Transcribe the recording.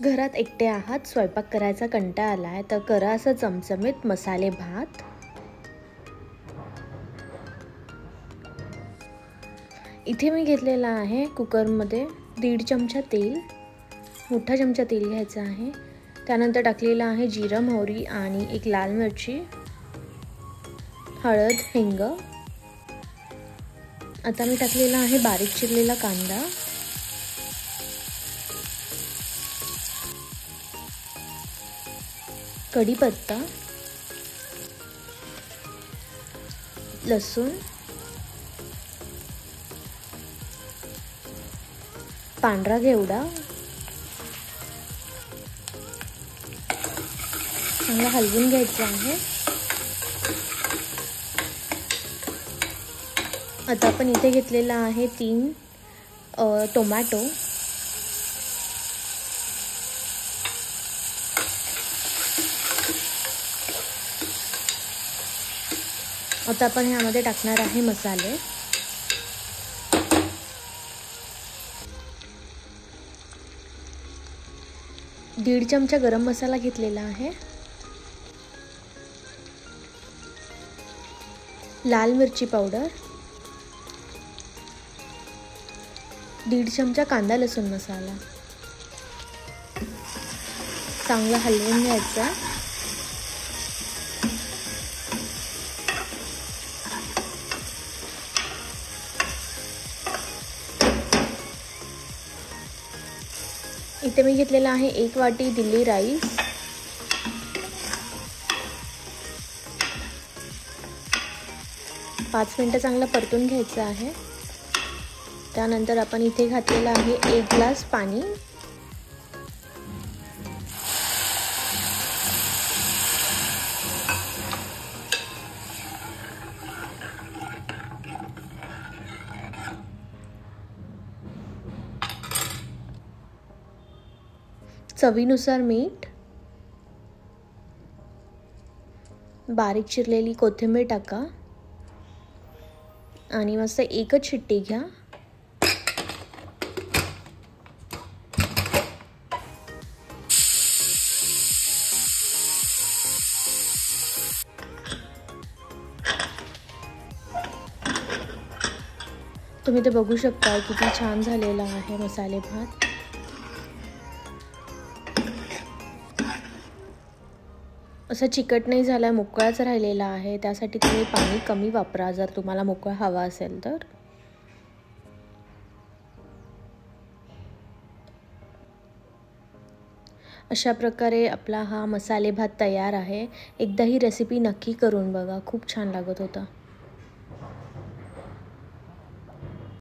घरात एकटे आहात, स्वयंपाक करायचा कंटाळा आलाय तर करा असं चमचमीत मसाले भात। इथे मी घेतलेला आहे कुकरमध्ये 1.5 चमचा तेल, मोठा चमचा तेल घ्यायचा आहे। त्यानंतर टाकलेला आहे जिरं, मोहरी आणि 1 लाल मिरची, हळद, हिंग। आता मी टाकलेला आहे बारीक चिरलेला कांदा, कढीपत्ता, लसूण, पांढरा घेवडा, चांगला हलवून घ्यायचा आहे। आता आपण इथे घेतलेला आहे 3 टोमॅटो, आता आपण ह्यामध्ये टाकणार आहे मसाले। दीड चमचा गरम मसाला घेतलेला आहे, लाल मिरची पावडर, 1.5 चमचा कांदा लसूण मसाला, चांगला हलवून घ्यायचा। इथे मी घेतलेला आहे 1 वाटी दिल्ली राईस, पाच मिनिटं चांगला परतून घ्यायचं आहे। त्यानंतर आपण इथे घातलेला आहे 1 ग्लास पाणी, चवीनुसार मीठ, बारीक चिरलेली कोथिंबीर टाका आणि मस्त एकच शिट्टी घ्या। तुम्ही ते बघू शकता किती छान झालेला आहे मसाले भात। असा चिकट नाही झाला, मोकळाच राहिलेला आहे। त्यासाठी तुम्ही पाणी कमी वापरा जर तुम्हाला मोकळा हवा असेल तर। अशा प्रकारे आपला हा मसाले भात तयार आहे। एकदा ही रेसिपी नक्की करून बघा, खूप छान लागत होता।